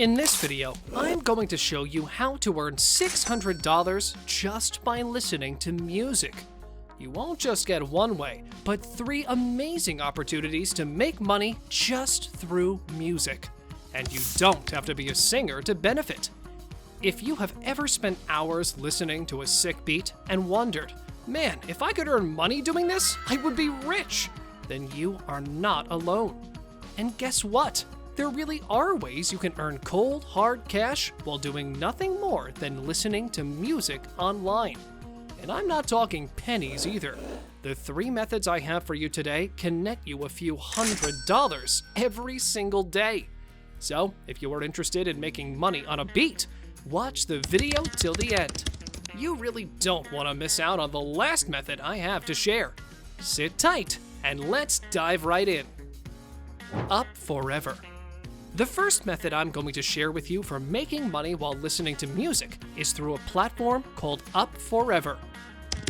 In this video, I'm going to show you how to earn $600 just by listening to music. You won't just get one way, but 3 amazing opportunities to make money just through music. And you don't have to be a singer to benefit. If you have ever spent hours listening to a sick beat and wondered, man, if I could earn money doing this, I would be rich, then you are not alone. And guess what? There really are ways you can earn cold, hard cash while doing nothing more than listening to music online. And I'm not talking pennies either. The 3 methods I have for you today can net you a few $100s every single day. So, if you are interested in making money on a beat, watch the video till the end. You really don't want to miss out on the last method I have to share. Sit tight and let's dive right in. Up Forever. The first method I'm going to share with you for making money while listening to music is through a platform called Up Forever.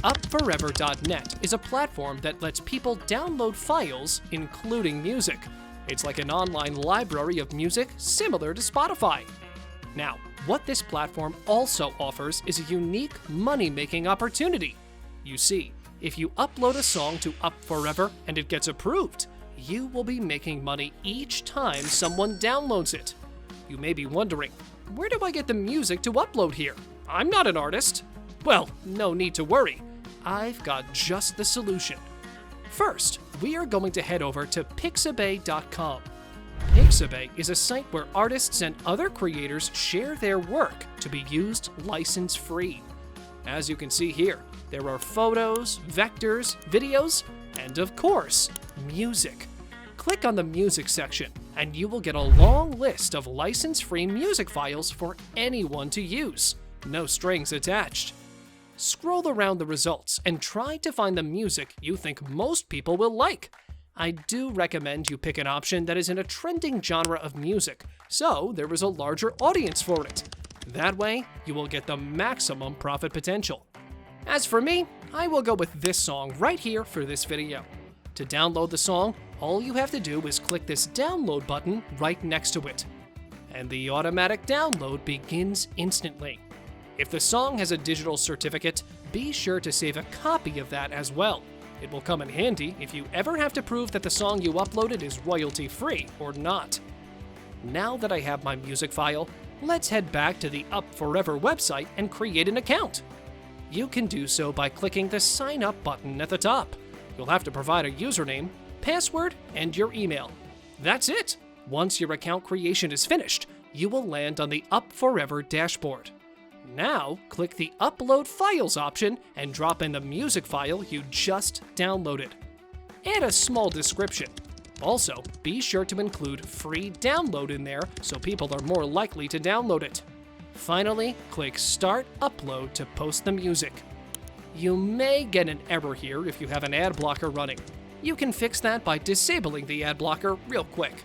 UpForever.net is a platform that lets people download files, including music. It's like an online library of music similar to Spotify. Now, what this platform also offers is a unique money-making opportunity. You see, if you upload a song to Up Forever and it gets approved, you will be making money each time someone downloads it. You may be wondering, where do I get the music to upload here? I'm not an artist. Well, no need to worry. I've got just the solution. First, we are going to head over to Pixabay.com. Pixabay is a site where artists and other creators share their work to be used license-free. As you can see here, there are photos, vectors, videos, and of course, music. Click on the music section and you will get a long list of license-free music files for anyone to use. No strings attached. Scroll around the results and try to find the music you think most people will like. I do recommend you pick an option that is in a trending genre of music, so there is a larger audience for it. That way, you will get the maximum profit potential. As for me, I will go with this song right here for this video. To download the song, all you have to do is click this download button right next to it. And the automatic download begins instantly. If the song has a digital certificate, be sure to save a copy of that as well. It will come in handy if you ever have to prove that the song you uploaded is royalty-free or not. Now that I have my music file, let's head back to the Up Forever website and create an account. You can do so by clicking the Sign Up button at the top. You'll have to provide a username, password, and your email. That's it! Once your account creation is finished, you will land on the Up Forever dashboard. Now, click the Upload Files option and drop in the music file you just downloaded. Add a small description. Also, be sure to include free download in there so people are more likely to download it. Finally, click Start Upload to post the music. You may get an error here if you have an ad blocker running. You can fix that by disabling the ad blocker real quick.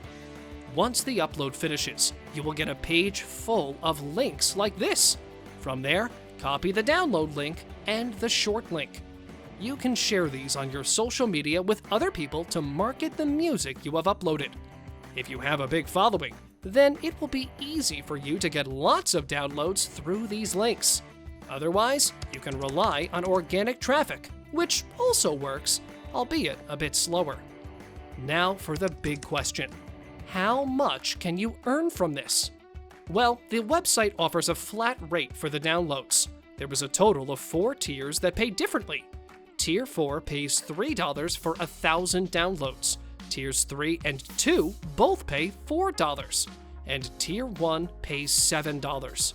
Once the upload finishes, you will get a page full of links like this. From there, copy the download link and the short link. You can share these on your social media with other people to market the music you have uploaded. If you have a big following, then it will be easy for you to get lots of downloads through these links. Otherwise, you can rely on organic traffic, which also works, albeit a bit slower. Now for the big question. How much can you earn from this? Well, the website offers a flat rate for the downloads. There is a total of 4 tiers that pay differently. Tier 4 pays $3 for 1,000 downloads. Tiers 3 and 2 both pay $4, and Tier 1 pays $7.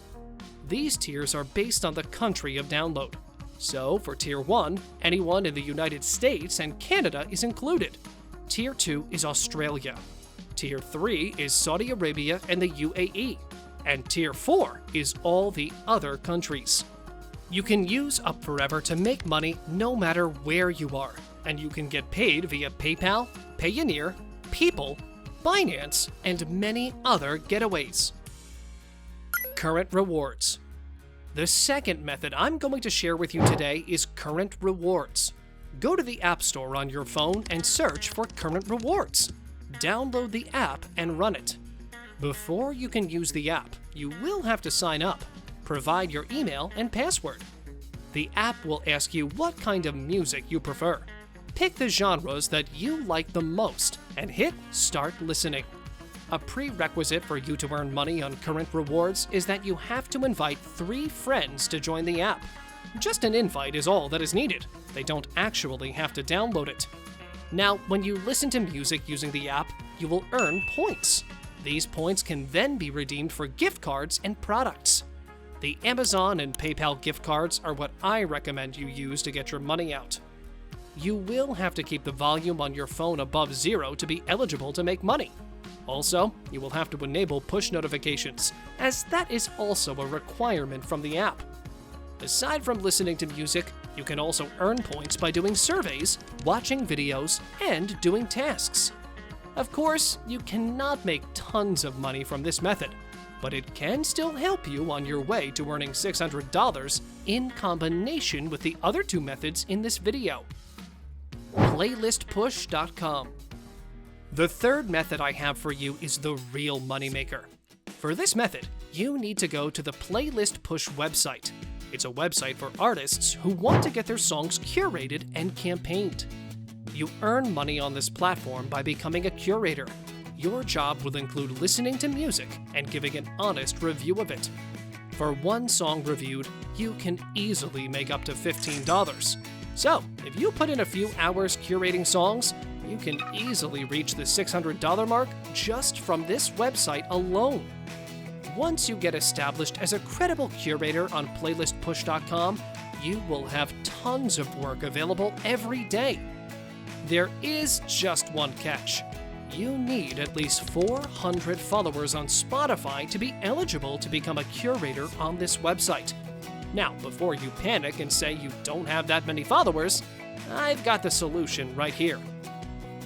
These tiers are based on the country of download. So, for Tier 1, anyone in the United States and Canada is included. Tier 2 is Australia. Tier 3 is Saudi Arabia and the UAE. And Tier 4 is all the other countries. You can use Up Forever to make money no matter where you are, and you can get paid via PayPal, Payoneer, People, Binance, and many other getaways. Current rewards. The second method I'm going to share with you today is current rewards. Go to the App Store on your phone and search for current rewards. Download the app and run it. Before you can use the app, you will have to sign up. Provide your email and password. The app will ask you what kind of music you prefer. Pick the genres that you like the most and hit Start Listening. A prerequisite for you to earn money on current rewards is that you have to invite 3 friends to join the app. Just an invite is all that is needed. They don't actually have to download it. Now, when you listen to music using the app, you will earn points. These points can then be redeemed for gift cards and products. The Amazon and PayPal gift cards are what I recommend you use to get your money out. You will have to keep the volume on your phone above 0 to be eligible to make money. Also, you will have to enable push notifications, as that is also a requirement from the app. Aside from listening to music, you can also earn points by doing surveys, watching videos, and doing tasks. Of course, you cannot make tons of money from this method, but it can still help you on your way to earning $600 in combination with the other 2 methods in this video. Playlistpush.com. The third method I have for you is the real moneymaker. For this method, you need to go to the Playlist Push website. It's a website for artists who want to get their songs curated and campaigned. You earn money on this platform by becoming a curator. Your job will include listening to music and giving an honest review of it. For one song reviewed, you can easily make up to $15. So, if you put in a few hours curating songs, you can easily reach the $600 mark just from this website alone. Once you get established as a credible curator on PlaylistPush.com, you will have tons of work available every day. There is just one catch. You need at least 400 followers on Spotify to be eligible to become a curator on this website. Now, before you panic and say you don't have that many followers, I've got the solution right here.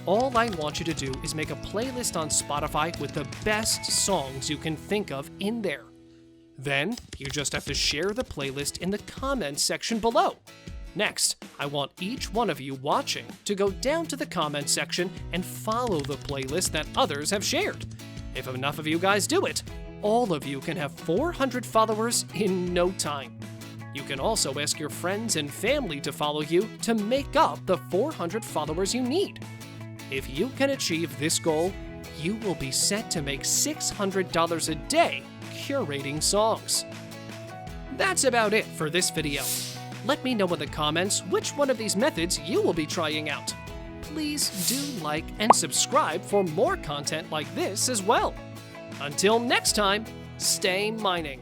All I want you to do is make a playlist on Spotify with the best songs you can think of in there. Then, you just have to share the playlist in the comments section below. Next, I want each one of you watching to go down to the comments section and follow the playlist that others have shared. If enough of you guys do it, all of you can have 400 followers in no time. You can also ask your friends and family to follow you to make up the 400 followers you need. If you can achieve this goal, you will be set to make $600 a day curating songs. That's about it for this video. Let me know in the comments which one of these methods you will be trying out. Please do like and subscribe for more content like this as well. Until next time, stay mining.